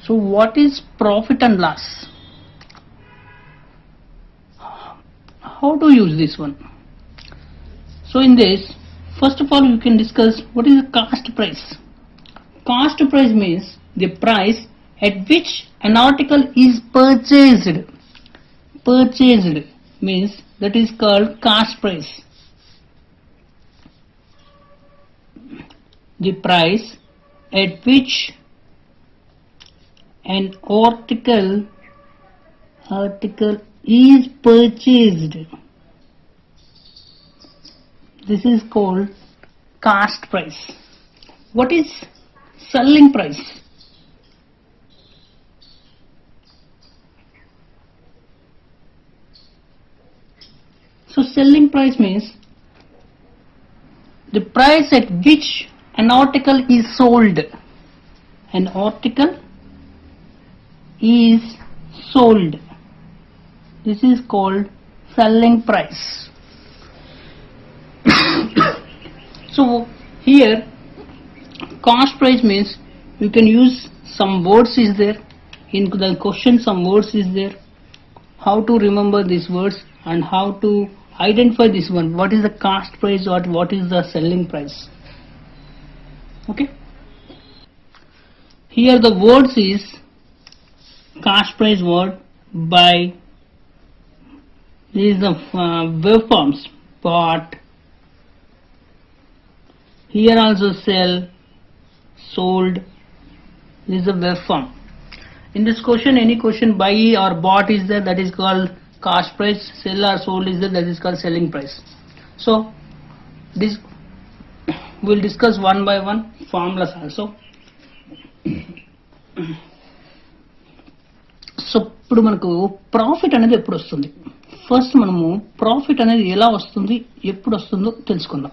So what is profit and loss? How to use this one? So in this, first of all, you can discuss what is the cost price. Cost price means the price at which an article is purchased. Purchased means that is called cost price. The price at which an article is purchased. This is called cost price. What is selling price? So selling price means the price at which an article is sold. An article is sold. This is called selling price. So here cost price means you can use some words is there in the question, some words is there, how to remember these words and how to identify this one, what is the cost price or what is the selling price. Okay, here the words is cost price word by, this is the verb forms, bought, here also sell, sold, this is a verb form. In this question, any question buy or bought is there, that is called cost price, sell or sold is there, that is called selling price. So this we'll discuss one by one formulas also. So ఇప్పుడు మనకు profit అనేది ఎప్పుడు వస్తుంది, first మనము profit అనేది ఎలా వస్తుంది ఎప్పుడు వస్తుందో తెలుసుకుందాం.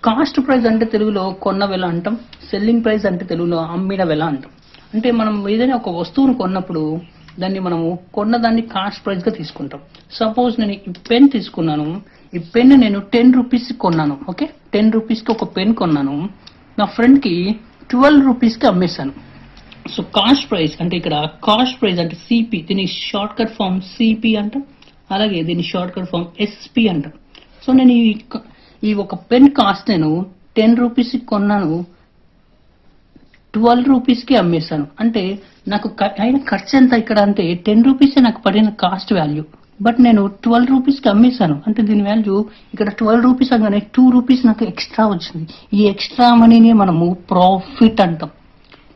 కాస్ట్ ప్రైస్ అంటే తెలుగులో కొన్న వెల అంటాం, సెల్లింగ్ ప్రైస్ అంటే తెలుగులో అమ్మిన వెల అంటాం. అంటే మనం ఏదైనా ఒక వస్తువును కొన్నప్పుడు దాన్ని మనము కొన్నదాన్ని కాస్ట్ ప్రైస్ గా తీసుకుంటాం. సపోజ్ నేను ఈ పెన్ తీసుకున్నాను, ఈ పెన్ నేను 10 రూపీస్ కొన్నాను. ఓకే, 10 రూపీస్ కి ఒక పెన్ కొన్నాను, నా ఫ్రెండ్ కి 12 రూపీస్ కి అమ్మేశాను. సో కాస్ట్ ప్రైస్ అంటే ఇక్కడ కాస్ట్ ప్రైస్ అంటే సిపి, దీని షార్ట్ కట్ ఫామ్ సిపి అంటాం, అలాగే దీని షార్ట్ కట్ ఫామ్ ఎస్పి అంటాం. సో నేను ఈ ఒక పెన్ కాస్ట్ నేను 10 రూపీస్ కి కొన్నాను, 12 రూపీస్ కి అమ్మేశాను. అంటే నాకు అయిన ఖర్చు ఎంత ఇక్కడ అంటే 10 రూపీస్ నాకు పడిన కాస్ట్ వాల్యూ, బట్ నేను 12 రూపీస్ కి అమ్మేశాను. అంటే దీని వాల్యూ ఇక్కడ 12 రూపీస్ అనగానే 2 రూపీస్ నాకు ఎక్స్ట్రా వచ్చింది. ఈ ఎక్స్ట్రా మనీని మనము ప్రాఫిట్ అంటాం.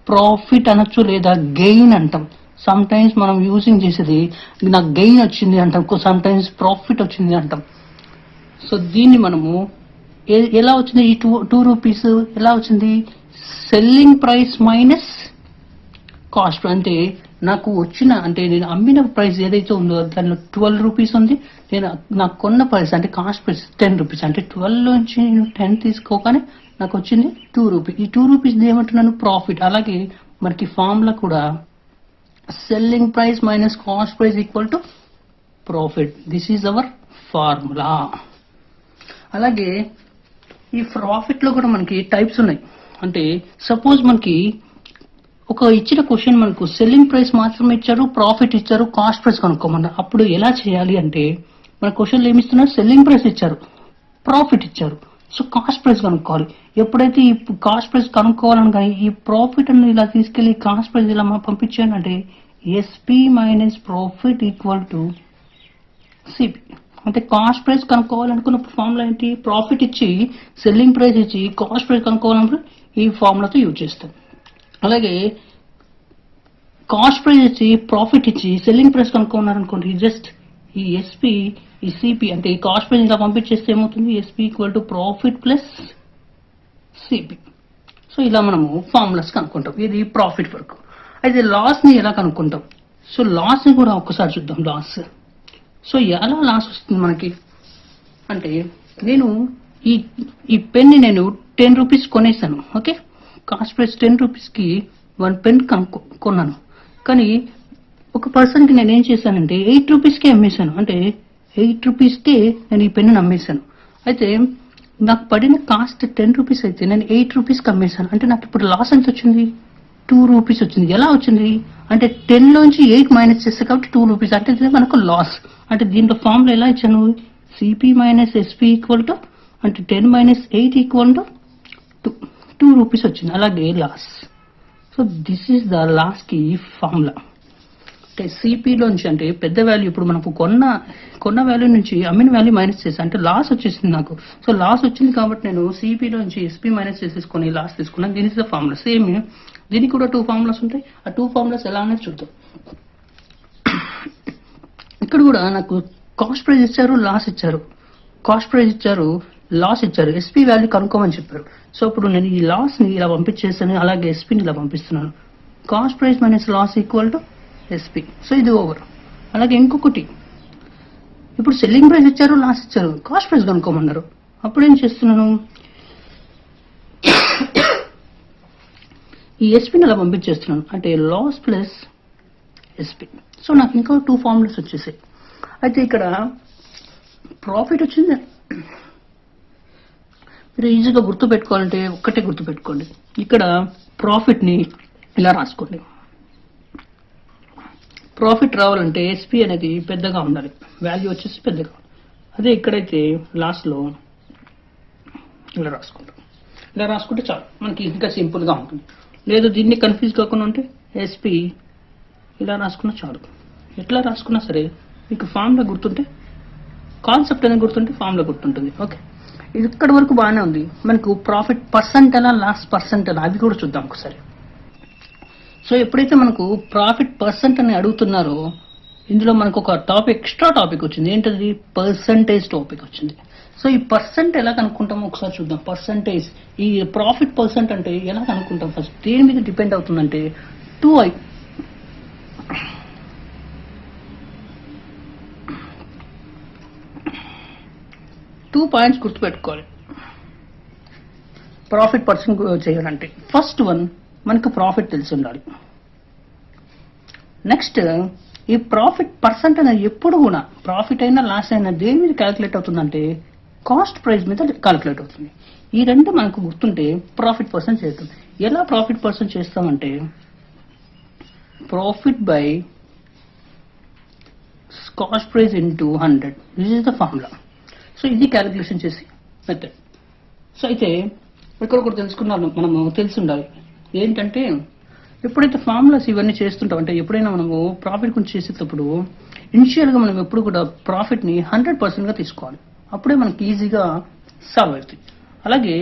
ప్రాఫిట్ అనొచ్చు లేదా గెయిన్ అంటాం. సమ్ టైమ్స్ మనం యూజింగ్ చేసేది నాకు గెయిన్ వచ్చింది అంటాం, సమ్ టైమ్స్ ప్రాఫిట్ వచ్చింది అంటాం. సో దీన్ని మనము ఎలా వచ్చింది, ఈ 2 రూపీస్ ఎలా వచ్చింది, సెల్లింగ్ ప్రైస్ మైనస్ కాస్ట్. అంటే నాకు వచ్చిన అంటే నేను అమ్మిన ప్రైస్ ఏదైతే ఉందో దానిలో 12 రూపీస్ ఉంది, నేను నాకు కొన్న ప్రైస్ అంటే కాస్ట్ ప్రైస్ 10 రూపీస్. అంటే 12 నుంచి నేను 10 తీసుకోగానే నాకు వచ్చింది 2 రూపీస్. ఈ 2 రూపీస్ ఏమంటున్నాను, ప్రాఫిట్. అలాగే మనకి ఫార్ములా కూడా selling price minus cost price equal to profit. This is hour formula. అలాగే ఈ ప్రాఫిట్ లో కూడా మనకి టైప్స్ ఉన్నాయి. అంటే సపోజ్ మనకి ఒక ఇచ్చిన క్వశ్చన్ మనకు సెల్లింగ్ ప్రైస్ మాత్రమే ఇచ్చారు, ప్రాఫిట్ ఇచ్చారు, కాస్ట్ ప్రైస్ కనుక్కోమన్నారు. అప్పుడు ఎలా చేయాలి అంటే మన క్వశ్చన్లో ఏమి ఇస్తున్నారు, సెల్లింగ్ ప్రైస్ ఇచ్చారు, ప్రాఫిట్ ఇచ్చారు, సో కాస్ట్ ప్రైస్ కనుక్కోవాలి. ఎప్పుడైతే ఈ కాస్ట్ ప్రైస్ కనుక్కోవాలని కానీ ఈ ప్రాఫిట్ అని ఇలా తీసుకెళ్లి కాస్ట్ ప్రైస్ ఇలా పంపించాను అంటే SP minus profit equal to CP. అంటే కాస్ట్ ప్రైస్ కనుక్కోవాలనుకున్నప్పుడు ఫార్ములా ఏంటి, ప్రాఫిట్ ఇచ్చి సెల్లింగ్ ప్రైస్ ఇచ్చి కాస్ట్ ప్రైస్ కనుక్కోవాలన్నప్పుడు ఈ ఫార్ములాతో యూజ్ చేస్తాం. అలాగే కాస్ట్ ప్రైస్ ఇచ్చి ప్రాఫిట్ ఇచ్చి సెల్లింగ్ ప్రైస్ కనుక్కున్నారనుకోండి, జస్ట్ ఈ ఎస్పి ఈ సిపి అంటే ఈ కాస్ట్ ప్రైస్ ఇలా పంపించేస్తే ఏమవుతుంది, SP equal to profit plus CP. So ఇలా మనము ఫార్ములాస్ కనుక్కుంటాం. ఇది ప్రాఫిట్ వరకు. అయితే లాస్ ని ఎలా కనుక్కుంటాం, సో లాస్ ని కూడా ఒక్కసారి చూద్దాం. లాస్, సో ఎలా లాస్ వస్తుంది మనకి అంటే, నేను ఈ పెన్ ని నేను 10 రూపీస్ కొనేసాను. ఓకే, కాస్ట్ ప్రైస్ 10 రూపీస్ కి 1 పెన్ కొన్నాను. కానీ ఒక పర్సన్ కి నేను ఏం చేశానంటే 8 రూపీస్ కే అమ్మేశాను. అంటే 8 రూపీస్ కే నేను ఈ పెన్ అమ్మేశాను. అయితే నాకు పడిన కాస్ట్ 10 రూపీస్ అయితే నేను 8 రూపీస్ కి అమ్మేశాను. అంటే నాకు ఇప్పుడు లాస్ ఎంత వచ్చింది, 2 రూపీస్ వచ్చింది. ఎలా వచ్చింది అంటే 10 లోంచి 8 మైనస్ చేస్తే కాబట్టి 2 రూపీస్, అంటే ఇది మనకు లాస్. అంటే దీంట్లో ఫార్ములా ఎలా ఇచ్చాను, CP minus SP equal to అంటే 10 మైనస్ 8 ఈక్వల్ టు 2 రూపీస్ వచ్చింది. అలాగే loss. So this is the loss కి ఫార్ములా. అంటే సిపిలోంచి అంటే పెద్ద వాల్యూ, ఇప్పుడు మనకు కొన్న వాల్యూ నుంచి అమ్మిన వాల్యూ మైనస్ చేసి అంటే లాస్ వచ్చేసింది నాకు. సో లాస్ వచ్చింది కాబట్టి నేను సిపిలోంచి ఎస్పీ మైనస్ చేసేసుకొని లాస్ తీసుకున్నాను. దీని ఇస్ ద ఫార్ములా. సేమ్ దీనికి కూడా 2 ఫార్ములాస్ ఉంటాయి. ఆ 2 ఫార్ములాస్ ఎలా అనేది చూద్దాం. ఇక్కడ కూడా నాకు కాస్ట్ ప్రైస్ ఇచ్చారు, లాస్ ఇచ్చారు. కాస్ట్ ప్రైస్ ఇచ్చారు, లాస్ ఇచ్చారు. ఎస్పీ వాల్యూ కనుక్కోమని చెప్పారు. సో ఇప్పుడు నేను ఈ లాస్ ని ఇలా పంపించేస్తాను, అలాగే ఎస్పీని ఇలా పంపిస్తున్నాను. Cost price minus loss equal to SP. So ఇది ఓవర్. అలాగే ఇంకొకటి, ఇప్పుడు సెల్లింగ్ ప్రైస్ ఇచ్చారు, లాస్ ఇచ్చారు, కాస్ట్ ప్రైస్ కనుక్కోమన్నారు. అప్పుడు ఏం చేస్తున్నాను, ఈ ఎస్పీని అలా పంపించేస్తున్నాను, అంటే లాస్ ప్లస్ ఎస్పీ. సో నాకు ఇంకా 2 ఫార్ములాస్ వచ్చేసాయి. అయితే ఇక్కడ ప్రాఫిట్ వచ్చింది. మీరు ఈజీగా గుర్తు పెట్టుకోవాలంటే ఒక్కటే గుర్తు పెట్టుకోండి. ఇక్కడ ప్రాఫిట్ ని ఇలా రాసుకోండి. ప్రాఫిట్ రావాలంటే ఎస్పీ అనేది పెద్దగా ఉండాలి, వాల్యూ వచ్చేసి పెద్దగా. అదే ఇక్కడైతే లాస్ట్లో ఇలా రాసుకుంటాం. ఇలా రాసుకుంటే చాలు, మనకి ఇంకా సింపుల్గా ఉంటుంది. లేదు దీన్ని కన్ఫ్యూజ్ కాకుండా ఉంటే ఎస్పీ ఇలా రాసుకున్నా చాలు. ఎట్లా రాసుకున్నా సరే మీకు ఫార్ములా గుర్తుంటే, కాన్సెప్ట్ అనేది గుర్తుంటే ఫార్ములా గుర్తుంటుంది. ఓకే, ఇది ఇక్కడి వరకు బాగానే ఉంది. మనకు ప్రాఫిట్ పర్సెంట్ ఎలా, లాస్ పర్సెంట్ ఎలా, అవి కూడా చూద్దాం ఒకసారి. సో ఎప్పుడైతే మనకు ప్రాఫిట్ పర్సెంట్ అని అడుగుతున్నారో, ఇందులో మనకు ఒక టాపిక్, ఎక్స్ట్రా టాపిక్ వచ్చింది. ఏంటది, పర్సంటేజ్ టాపిక్ వచ్చింది. సో ఈ పర్సెంట్ ఎలా కనుక్కుంటామో ఒకసారి చూద్దాం. పర్సంటేజ్, ఈ ప్రాఫిట్ పర్సెంట్ అంటే ఎలా కనుక్కుంటాం, ఫస్ట్ దేని మీద డిపెండ్ అవుతుందంటే 2 పాయింట్స్ గుర్తుపెట్టుకోవాలి ప్రాఫిట్ పర్సెంట్ చేయాలంటే. ఫస్ట్ వన్, మనకు ప్రాఫిట్ తెలిసి ఉండాలి. నెక్స్ట్, ఈ ప్రాఫిట్ పర్సెంట్ అనేది ఎప్పుడు కూడా ప్రాఫిట్ అయినా లాస్ అయినా దేని మీద క్యాలిక్యులేట్ అవుతుందంటే కాస్ట్ ప్రైస్ మీద క్యాలిక్యులేట్ అవుతుంది. ఈ రెండు మనకు గుర్తుంటే ప్రాఫిట్ పర్సెంట్ చేస్తుంది. ఎలా ప్రాఫిట్ పర్సెంట్ చేస్తామంటే profit by cost price into 100. This is the formula. So ఇది క్యాలిక్యులేషన్ చేసి మెథడ్. సో అయితే ఇక్కడ కూడా తెలుసుకున్నాను, మనము తెలిసి ఉండాలి ఏంటంటే, ఎప్పుడైతే ఫార్ములాస్ ఇవన్నీ చేస్తుంటాం అంటే ఎప్పుడైనా మనము ప్రాఫిట్ గురించి చేసేటప్పుడు ఇనిషియల్గా మనం ఎప్పుడు కూడా ప్రాఫిట్ని 100% గా తీసుకోవాలి. అప్పుడే మనకి ఈజీగా సాల్వ్ అవుతుంది. అలాగే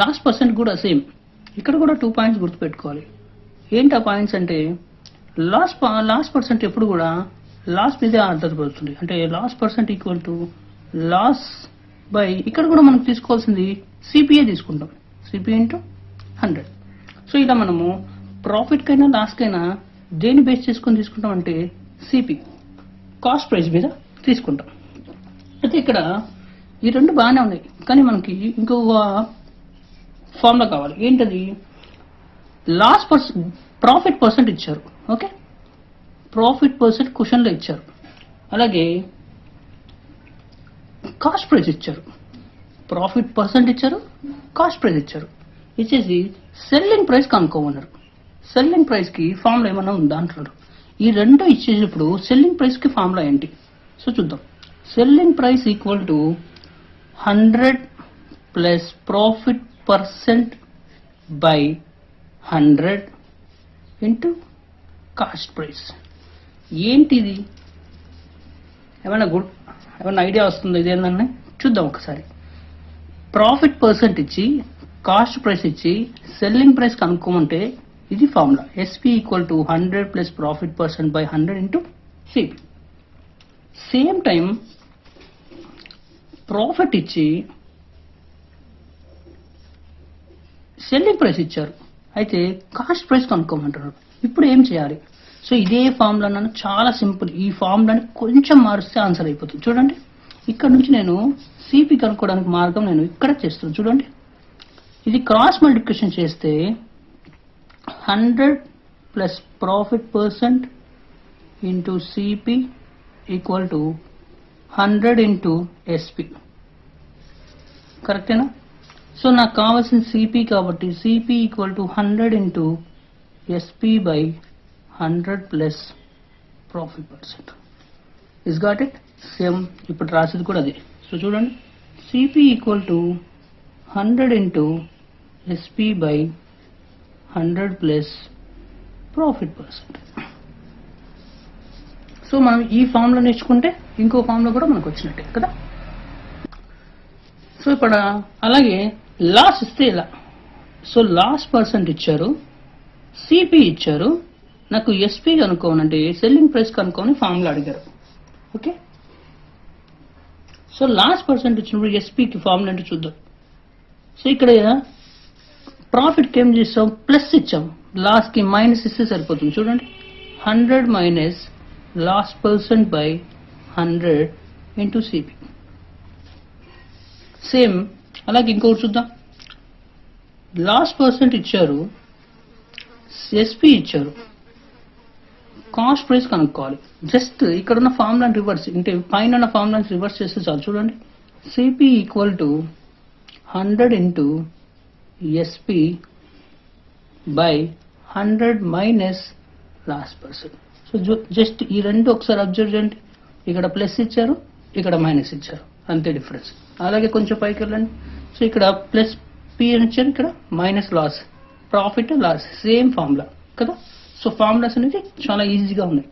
లాస్ట్ పర్సెంట్ కూడా సేమ్. ఇక్కడ కూడా 2 పాయింట్స్ గుర్తుపెట్టుకోవాలి. ఏంటి ఆ పాయింట్స్ అంటే, లాస్ట్ పర్సెంట్ ఎప్పుడు కూడా లాస్ మీదే ఆధారపడుతుంది. అంటే loss percent equal to loss by, ఇక్కడ కూడా మనకు తీసుకోవాల్సింది సిపిఏ తీసుకుంటాం, సిపిఏ ఇంటూ 100. సో ఇలా మనము ప్రాఫిట్ కైనా లాస్ కైనా దేని బేస్ చేసుకొని తీసుకుంటాం అంటే సిపి, కాస్ట్ ప్రైస్ మీద తీసుకుంటాం. అయితే ఇక్కడ ఈ రెండు బాగానే ఉన్నాయి, కానీ మనకి ఇంకొక ఫార్ములా కావాలి. ఏంటది, ప్రాఫిట్ పర్సెంట్ ఇచ్చారు. ఓకే, ప్రాఫిట్ పర్సెంట్ క్వశ్చన్లో ఇచ్చారు. అలాగే కాస్ట్ ప్రైస్ ఇచ్చారు. ప్రాఫిట్ పర్సెంట్ ఇచ్చారు, కాస్ట్ ప్రైస్ ఇచ్చారు. ఇచ్చేసి సెల్లింగ్ ప్రైస్ కనుక్కోమన్నారు. సెల్లింగ్ ప్రైస్ కి ఫార్ములా ఏమన్నా ఉందా అంటారు. ఈ రెండు ఇచ్చేటప్పుడు సెల్లింగ్ ప్రైస్ కి ఫార్ములా ఏంటి, సో చూద్దాం. Selling price equal to 100 plus profit percent by 100 into cost price. ఏంటిది, ఏమైనా ఐడియా వస్తుందో ఇదేంటనే చూద్దాం ఒకసారి. ప్రాఫిట్ పర్సెంట్ ఇచ్చి కాస్ట్ ప్రైస్ ఇచ్చి సెల్లింగ్ ప్రైస్ కనుక్కోమంటే ఇది formula. SP equal to 100 plus profit percent by 100 into CP. Same time profit ఇచ్చి selling price ఇచ్చారు, అయితే కాస్ట్ ప్రైస్ కనుక్కోమంటారు. ఇప్పుడు ఏం చేయాలి, సో ఇదే ఫార్ములా నన్ను చాలా సింపుల్. ఈ ఫార్ములాని కొంచెం మారుస్తే ఆన్సర్ అయిపోతుంది. చూడండి, ఇక్కడ నుంచి నేను సిపి కనుక్కోవడానికి మార్గం నేను ఇక్కడ చేస్తాను. చూడండి, ఇది క్రాస్ మల్టిప్లికేషన్ చేస్తే 100 plus profit percent into CP equal to 100 into SP. కరెక్టేనా? సో నాకు కావాల్సిన సిపి కాబట్టి CP equal to 100 into SP by 100 plus profit percent. Is got it. Same ఇప్పుడు రాసేది కూడా అదే. సో చూడండి, CP equal to 100 into SP by 100 plus profit percent. So మనం ఈ ఫామ్లో నేర్చుకుంటే ఇంకో ఫామ్లో కూడా మనకు వచ్చినట్టే కదా. సో ఇప్పుడు అలాగే లాస్ ఇస్తే ఇలా. సో లాస్ పర్సెంట్ ఇచ్చారు, సిపి ఇచ్చారు, నాకు ఎస్పీ కనుక్కోని అంటే సెల్లింగ్ ప్రైస్ కనుక్కొని ఫామ్లో అడిగారు. ఓకే, సో లాస్ పర్సెంట్ ఇచ్చినప్పుడు ఎస్పీకి ఫార్ములా అంటే చూద్దాం. సో ఇక్కడ ప్రాఫిట్కి ఏం చేస్తాం, ప్లస్ ఇచ్చాం, లాస్కి మైనస్ ఇస్తే సరిపోతుంది. చూడండి, 100 minus loss percent by 100 into CP. Same అలాగే ఇంకొకటి చూద్దాం. లాస్ పర్సెంట్ ఇచ్చారు, ఎస్పీ ఇచ్చారు, కాస్ట్ ప్రైస్ కనుక్కోవాలి. జస్ట్ ఇక్కడ ఉన్న ఫార్ములాని రివర్స్, అంటే పైన ఉన్న ఫార్ములాని రివర్స్ చేస్తే చాలు. చూడండి, CP equal to 100 into SP by 100 minus loss percent. So just ఈ రెండు ఒకసారి అబ్జర్వ్ చేయండి. ఇక్కడ ప్లస్ ఇచ్చారు, ఇక్కడ మైనస్ ఇచ్చారు, అంతే డిఫరెన్స్. అలాగే కొంచెం పైకి వెళ్ళండి. సో ఇక్కడ ప్లస్ పి అని ఇచ్చారు, ఇక్కడ minus loss, profit loss, same formula కదా. సో ఫార్ములాస్ అనేది చాలా ఈజీగా ఉన్నాయి.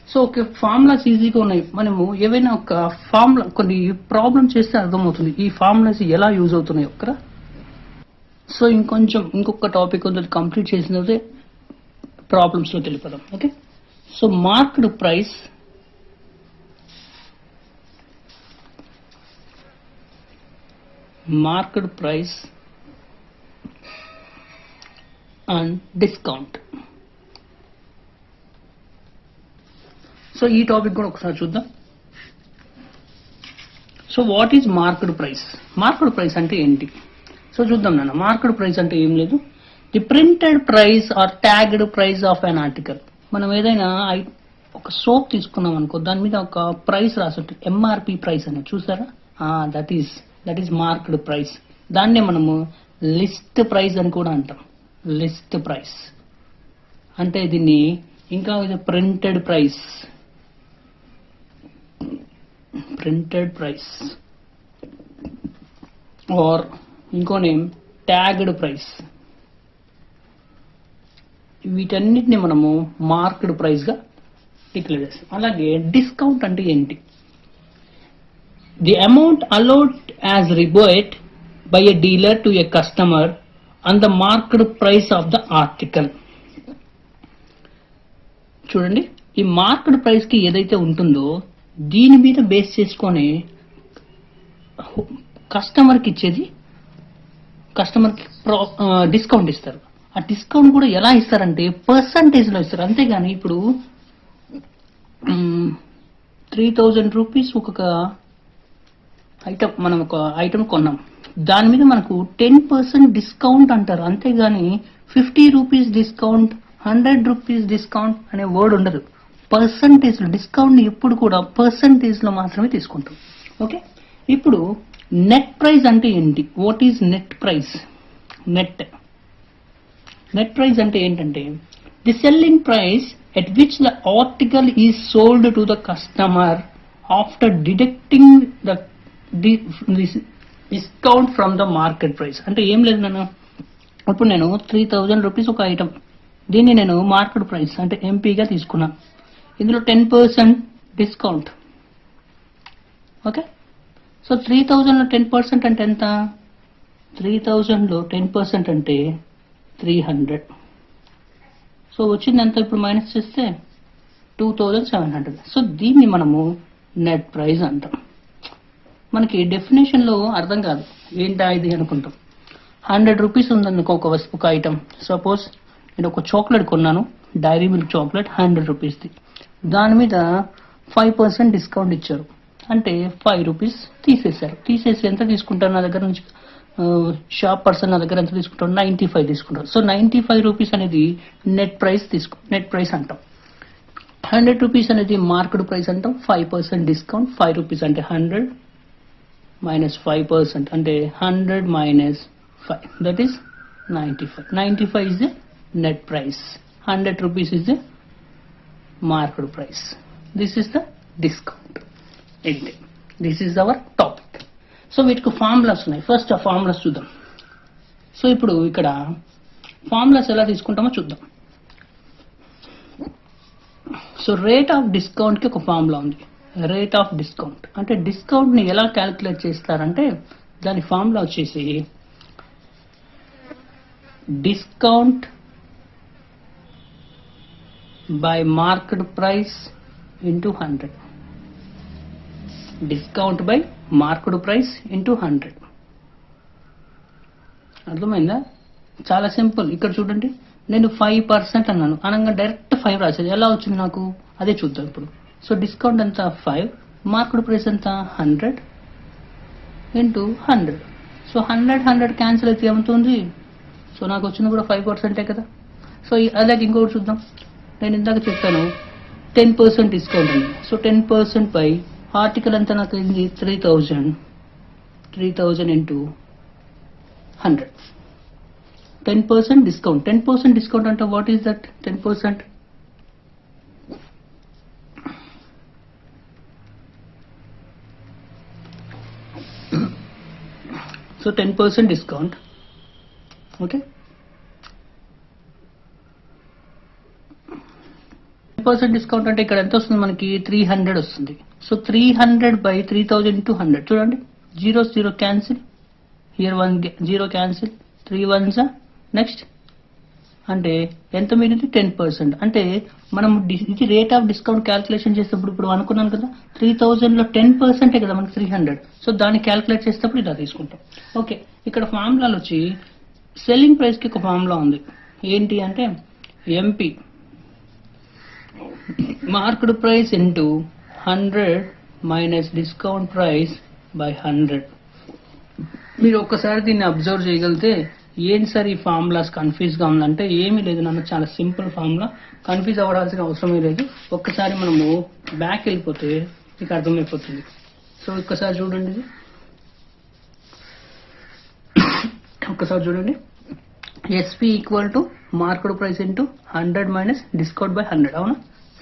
సో ఓకే, ఫార్ములాస్ ఈజీగా ఉన్నాయి. మనము ఏవైనా ఒక ఫార్ములా కొన్ని ప్రాబ్లం చేస్తే అర్థమవుతుంది ఈ ఫార్ములాస్ ఎలా యూజ్ అవుతున్నాయో కదా. సో ఇంకొక టాపిక్ ఉంది, కంప్లీట్ చేసిన తర్వాత ప్రాబ్లమ్స్లో తెలిపదాం. Okay, so marked price and discount. So ఈ టాపిక్ కూడా ఒకసారి చూద్దాం. So what is market price? Market price అంటే ఏంటి? సో చూద్దాం నాన్న. మార్కెట్ ప్రైస్ అంటే ఏం లేదు, the printed price or tagged price of an article. మనం ఏదైనా ఒక సోప్ తీసుకున్నాం అనుకో, దాని మీద ఒక ప్రైస్ రాసుంటే ఎంఆర్పి ప్రైస్ అని చూసారా, దట్ ఈస్ మార్కెట్ ప్రైస్. దాన్నే మనము లిస్ట్ ప్రైస్ అని కూడా అంటాం. లిస్ట్ ప్రైస్ అంటే దీన్ని ఇంకా ప్రింటెడ్ ప్రైస్ ఆర్ ఇంకో నేమ్ ట్యాగ్డ్ ప్రైస్. వీటన్నిటిని మనము మార్క్డ్ ప్రైస్ గా డిక్లేర్ చేస్తాం. అలాగే డిస్కౌంట్ అంటే ఏంటి? The amount allowed as rebate by a dealer to a customer on the marked price of the article. చూడండి, ఈ మార్క్డ్ ప్రైస్ కి ఏదైతే ఉంటుందో దీని మీద బేస్ చేసుకొని కస్టమర్కి ఇచ్చేది, కస్టమర్కి డిస్కౌంట్ ఇస్తారు. ఆ డిస్కౌంట్ కూడా ఎలా ఇస్తారంటే పర్సంటేజ్లో ఇస్తారు. అంతేగాని ఇప్పుడు 3000 రూపీస్ ఒక ఐటమ్, మనం ఒక ఐటమ్ కొన్నాం, దాని మీద మనకు 10% డిస్కౌంట్ అంటారు. అంతేగాని 50 రూపీస్ డిస్కౌంట్, 100 రూపీస్ డిస్కౌంట్ అనే వర్డ్ ఉండదు. పర్సంటేజ్లో డిస్కౌంట్ ఎప్పుడు కూడా పర్సంటేజ్లో మాత్రమే తీసుకుంటాం. ఓకే, ఇప్పుడు నెట్ ప్రైస్ అంటే ఏంటి? What is net price? Net price అంటే ఏంటంటే the selling price at which the article is sold to the customer after deducting the discount from the market price. అంటే ఏం లేదు నాన్న, ఇప్పుడు నేను 3000 రూపీస్ ఒక ఐటమ్, దీన్ని నేను మార్కెట్ ప్రైస్ అంటే ఎంపీగా తీసుకున్నాను. ఇందులో 10% డిస్కౌంట్. ఓకే, సో 3000లో 10% అంటే ఎంత? 3000లో 10% అంటే 300. సో వచ్చింది ఎంత? ఇప్పుడు మైనస్ చేస్తే 2700. సో దీన్ని మనము నెట్ ప్రైస్ అంటాం. మనకి డెఫినేషన్లో అర్థం కాదు, ఏంటా ఇది అనుకుంటాం. 100 రూపీస్ ఉందనుకో ఒక ఐటమ్. సపోజ్ నేను ఒక చాక్లెట్ కొన్నాను, డైరీ మిల్క్ చాక్లెట్ 100 రూపీస్ది. దాని మీద 5% డిస్కౌంట్ ఇచ్చారు, అంటే 5 రూపీస్ తీసేశారు. తీసేసి ఎంత తీసుకుంటారు నా దగ్గర నుంచి? షాప్ పర్సన్ నా దగ్గర ఎంత తీసుకుంటారు? 95 తీసుకుంటారు. సో 95 రూపీస్ అనేది నెట్ ప్రైస్ అంటాం. 100 రూపీస్ అనేది మార్కెట్ ప్రైస్ అంటాం. 5% డిస్కౌంట్, 5 రూపీస్ అంటే 100 మైనస్ 5% అంటే 100 minus 5, that is 95. 95 is the net price, 100 rupees is the marked price. This is the discount. This is our topic. So వీటికి formulas ఉన్నాయి. First ఆ formulas చూద్దాం. So ఇప్పుడు ఇక్కడ ఫార్ములాస్ ఎలా తీసుకుంటామో చూద్దాం. సో రేట్ ఆఫ్ డిస్కౌంట్కి ఒక ఫార్ములా ఉంది. రేట్ ఆఫ్ డిస్కౌంట్ అంటే డిస్కౌంట్ని ఎలా క్యాలిక్యులేట్ చేస్తారంటే దాని ఫార్ములా వచ్చేసి discount by market price into 100. Discount by market price into 100. అర్థమైందా? చాలా సింపుల్. ఇక్కడ చూడండి, నేను 5% అన్నాను, అనగా డైరెక్ట్ 5 రాసేది. ఎలా వచ్చింది నాకు అదే చూద్దాం ఇప్పుడు. సో డిస్కౌంట్ ఎంత 5, మార్కెట్ ప్రైస్ ఎంత 100 ఇంటూ 100. సో 100 క్యాన్సిల్ అయితే ఏమవుతుంది? సో నాకు వచ్చింది కూడా 5% కదా. సో అలాగే ఇంకొకటి చూద్దాం. నేను ఇందాక చెప్పాను 10% డిస్కౌంట్ అండి. సో 10% బై ఆర్టికల్ అంతా నాకు అయింది 3000 ఇంటూ 100. 10% డిస్కౌంట్. 10% డిస్కౌంట్ అంటే what is that? 10%. So 10% discount. Okay, 10% discount అంటే ఇక్కడ ఎంత వస్తుంది మనకి? 300 వస్తుంది. So 300 by 3000 into 100. చూడండి, 0 cancel, here 1 0 cancel, 3 1s. Next అంటే ఎంత మిగిలింది? 10%. అంటే మనం ఇది రేట్ ఆఫ్ డిస్కౌంట్ క్యాల్కులేషన్ చేసేటప్పుడు ఇప్పుడు అనుకున్నాను కదా 3000లో 10% కదా మనకి 300. సో దాన్ని క్యాల్కులేట్ చేసేటప్పుడు ఇలా తీసుకుంటాం. ఓకే, ఇక్కడ ఫార్ములాలు వచ్చి సెల్లింగ్ ప్రైస్కి ఒక ఫార్ములా ఉంది. ఏంటి అంటే MP market price into 100 minus discount price by 100. మీరు ఒక్కసారి దీన్ని అబ్జర్వ్ చేయగలిగితే ఏంటి సార్ ఈ ఫార్ములాస్ కన్ఫ్యూజ్గా ఉందంటే ఏమీ లేదు నాన్న, చాలా సింపుల్ ఫార్ములా, కన్ఫ్యూజ్ అవ్వాల్సిన అవసరమే లేదు. ఒక్కసారి మనము బ్యాక్ వెళ్ళిపోతే మీకు అర్థమైపోతుంది. సో ఒక్కసారి చూడండి, ఇది ఒక్కసారి చూడండి. SP equal to market price into 100 minus discount by 100. అవునా?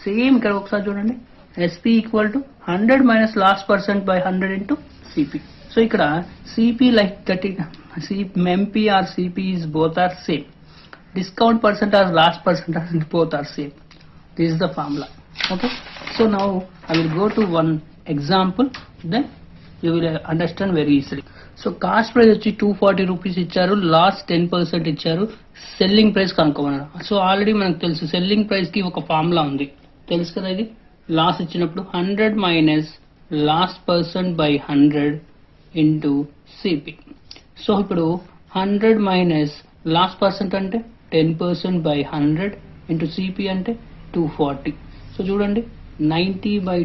సేమ్ ఇక్కడ ఒకసారి చూడండి, SP equal to 100 minus loss percent by 100 into CP. So ఇక్కడ CP like that MP or CP is both are same. Discount percent or last percent both are same. This is the formula. Okay, so now I will go to one example, then you will understand very easily. So cost price వచ్చి 240 rupees ఇచ్చారు, last 10% ఇచ్చారు, selling price కనుక్కోమన్నారు. So already మనకు తెలుసు selling price కి ఒక formula ఉంది, తెలుసు కదా. ఇది లాస్ ఇచ్చినప్పుడు 100 minus loss percent by 100 into CP. So ఇప్పుడు 100 మైనస్ లాస్ట్ పర్సెంట్ అంటే 10% బై 100 ఇంటూ సిపి అంటే 240. సో చూడండి, 90 బై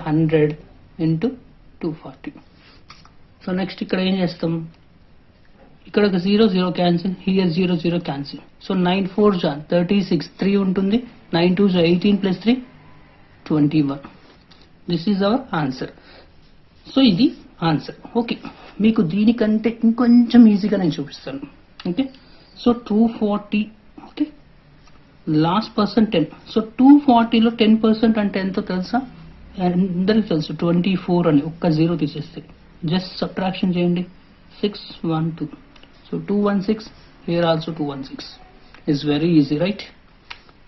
100 ఇంటూ 240. సో నెక్స్ట్ ఇక్కడ ఏం చేస్తాం? ఇక్కడ ఒక 0 క్యాన్సిల్, హియర్ 0 క్యాన్సిల్. సో 9 4 36, 3 ఉంటుంది, 9 2 18 plus 3 21. This is our answer. So ఇది ఆన్సర్. ఓకే, మీకు దీనికంటే ఇంకొంచెం ఈజీగా నేను చూపిస్తాను. Okay, so 240. Okay, loss percent 10. So 240లో 10% అంటే ఎంతో తెలుసా? అందరికి తెలుసు, 24 అని. ఒక్క 0 తీసేస్తే జస్ట్ సబ్ట్రాక్షన్ చేయండి, 612. So 216, here also 216. It's very easy, right?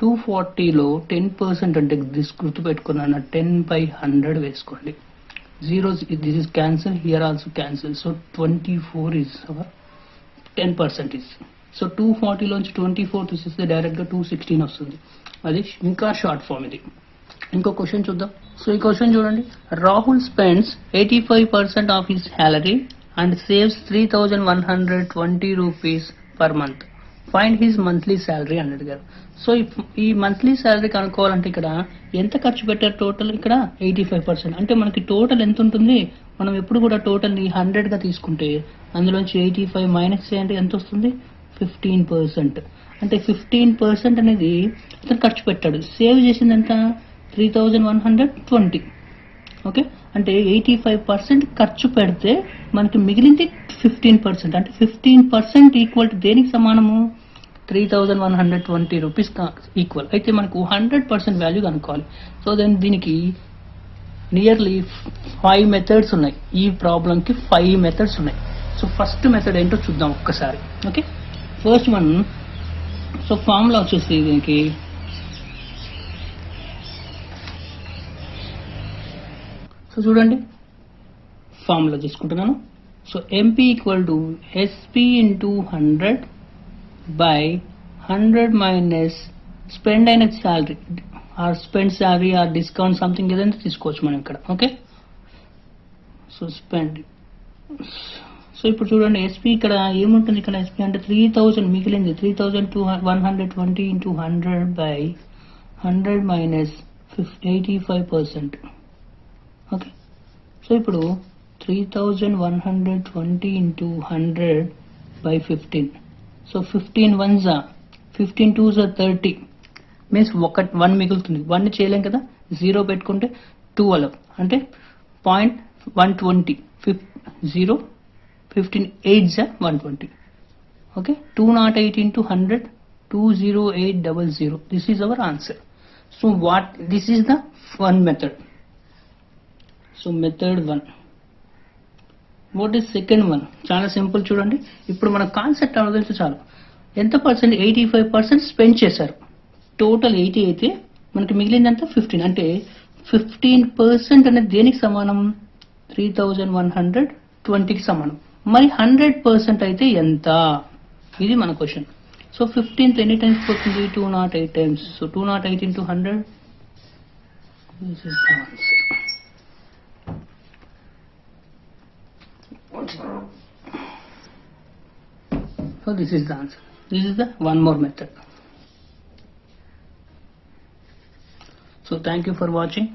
240లో 10% అంటే గుర్తుపెట్టుకున్నాను, 10 బై 100 వేసుకోండి. 0 this is cancel, here also cancel. So 24 is our 10% is. So 240 లోంచి 24 తీసేస్తే డైరెక్ట్ గా 216 వస్తుంది. అది ఇంకా షార్ట్ ఫామ్. ఇది ఇంకో క్వశ్చన్ చూద్దాం. సో ఈ క్వశ్చన్ చూడండి, Rahul spends 85% of his salary and saves 3120 rupees per month. Find his monthly salary అని అడిగారు. సో ఈ మంత్లీ శాలరీ కనుక్కోవాలంటే ఇక్కడ ఎంత ఖర్చు పెట్టారు టోటల్? ఇక్కడ 85%. అంటే మనకి టోటల్ ఎంత ఉంటుంది? మనం ఎప్పుడు కూడా టోటల్ని 100 గా తీసుకుంటే అందులోంచి 85 మైనస్ చేయండి, ఎంత వస్తుంది? 15%. అంటే 15% అనేది అతను ఖర్చు పెట్టాడు. సేవ్ చేసింది ఎంత? 3120. ఓకే, అంటే 85% ఖర్చు పెడితే మనకి మిగిలింది 15%. అంటే 15% ఈక్వల్ టు దేనికి సమానము? 3120 రూపీస్ ఈక్వల్. అయితే మనకు 100% వాల్యూ కనుక్కోవాలి. సో దెన్ దీనికి నియర్లీ 5 మెథడ్స్ ఉన్నాయి. ఈ ప్రాబ్లంకి 5 మెథడ్స్ ఉన్నాయి. సో ఫస్ట్ మెథడ్ ఏంటో చూద్దాం ఒక్కసారి. Okay, first one. So formula వచ్చేసి దీనికి సో చూడండి, ఫార్ములా తీసుకుంటున్నాను. So MP equal to SP into 100 by 100 minus spend అయిన salary or spend salary or discount something ఏదైనా తీసుకోవచ్చు మనం ఇక్కడ. Okay, so spend. సో ఇప్పుడు చూడండి ఎస్పీ ఇక్కడ ఏముంటుంది? ఇక్కడ ఎస్పీ అంటే 3000 మిగిలింది. 3120 into 100 by 100 minus 85%. Okay, so ఇప్పుడు 3120 into 100 by 15. So 15 1s 15 2s 30 means 1 మిగులుతుంది. 1 చేయలేం కదా, 0 పెట్టుకుంటే 12 అంటే 0.120 0 15 8s 120. Okay, 208 into 100 20800. This is our answer. So this is the one method. So method 1. What is second one? చాలా simple. చూడండి, ఇప్పుడు మన కాన్సెప్ట్ తెలిస్తే చాలు. ఎంత పర్సెంట్? 85% స్పెండ్ చేశారు. టోటల్ 80 అయితే మనకి మిగిలిందంతా 15. అంటే 15% అనేది దేనికి సమానం? 3120కి సమానం. మరి 100% అయితే ఎంత? ఇది మన క్వశ్చన్. సో 15 ఎన్ని టైమ్స్ పోతుంది? 208 times. So 208 into 100. This is the answer. So this is the answer. This is the one more method. So thank you for watching.